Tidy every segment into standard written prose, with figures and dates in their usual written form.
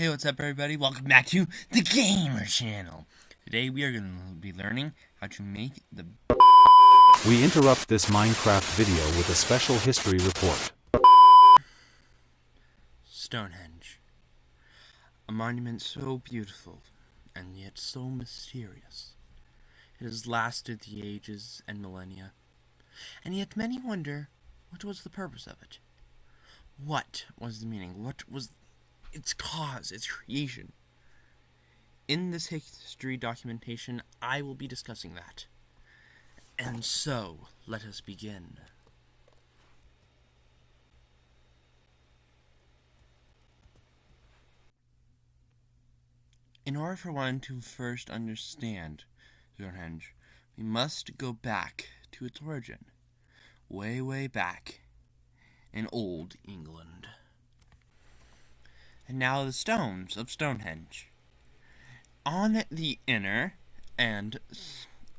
Hey, what's up everybody? Welcome back to the Gamer Channel. Today we are going to be learning how to make the... We interrupt this Minecraft video with a special history report. Stonehenge. A monument so beautiful and yet so mysterious. It has lasted the ages and millennia. And yet many wonder, what was the purpose of it? What was the meaning? What was its cause, its creation? In this history documentation, I will be discussing that. And so, let us begin. In order for one to first understand Stonehenge, we must go back to its origin. Way, way back in Old England. And now the stones of Stonehenge. On the inner and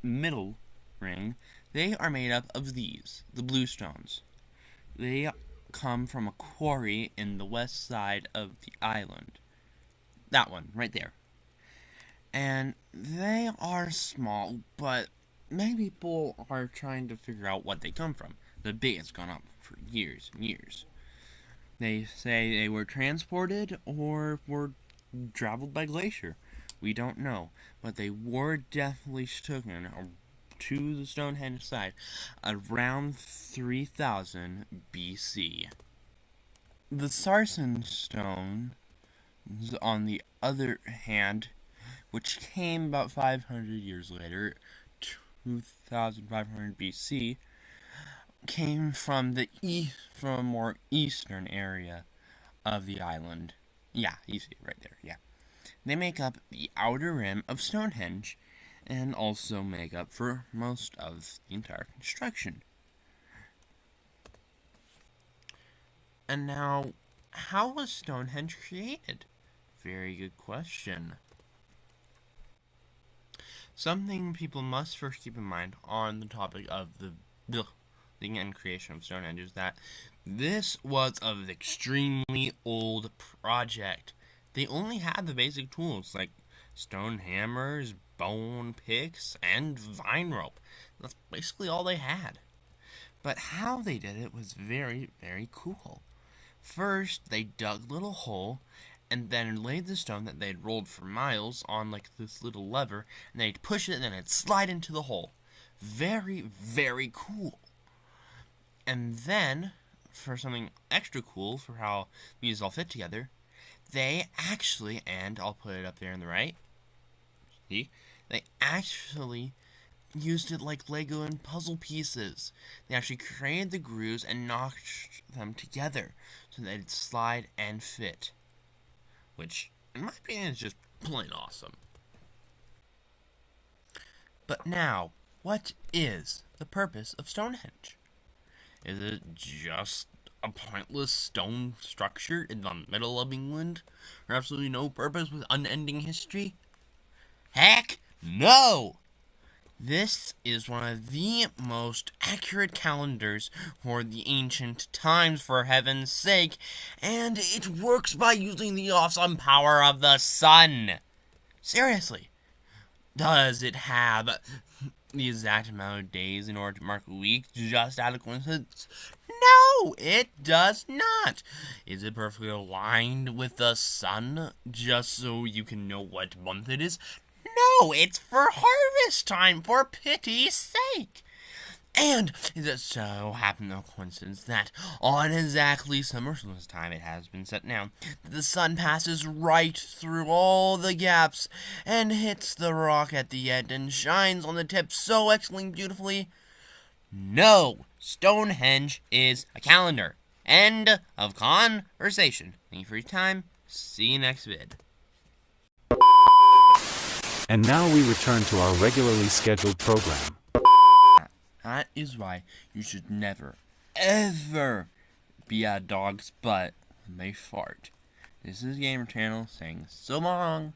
middle ring, they are made up of these, the blue stones. They come from a quarry in the west side of the island. That one, right there. And they are small, but many people are trying to figure out what they come from. The debate has gone on for years and years. They say they were transported or were traveled by glacier. We don't know, but they were definitely taken to the Stonehenge site around 3000 BC. The Sarsen stone, on the other hand, which came about 500 years later, 2500 BC, came from from a more eastern area of the island. Yeah, you see it right there, yeah. They make up the outer rim of Stonehenge and also make up for most of the entire construction. And now, how was Stonehenge created? Very good question. Something people must first keep in mind on the topic of the building and creation of Stonehenge is that this was an extremely old project. They only had the basic tools like stone hammers, bone picks, and vine rope. That's basically all they had. But how they did it was very, very cool. First, they dug a little hole and then laid the stone that they'd rolled for miles on like this little lever, and they'd push it and then it'd slide into the hole. Very, very cool. And then, for something extra cool for how these all fit together, they actually, and I'll put it up there on the right, see, they actually used it like Lego and puzzle pieces. They actually created the grooves and knocked them together so they'd slide and fit. Which, in my opinion, is just plain awesome. But now, what is the purpose of Stonehenge? Is it just a pointless stone structure in the middle of England for absolutely no purpose with unending history? Heck no! This is one of the most accurate calendars for the ancient times, for heaven's sake, and it works by using the awesome power of the sun. Seriously, does it have the exact amount of days in order to mark a week just out of coincidence? No, it does not. Is it perfectly aligned with the sun just so you can know what month it is? No, it's for harvest time, for pity's sake. And it just so happened, no coincidence, that on exactly summer solstice time, it has been set now, the sun passes right through all the gaps and hits the rock at the end and shines on the tip so excellently beautifully. No, Stonehenge is a calendar. End of conversation. Thank you for your time. See you next vid. And now we return to our regularly scheduled program. That is why you should never, ever be a dog's butt when they fart. This is Gamer Channel saying so long.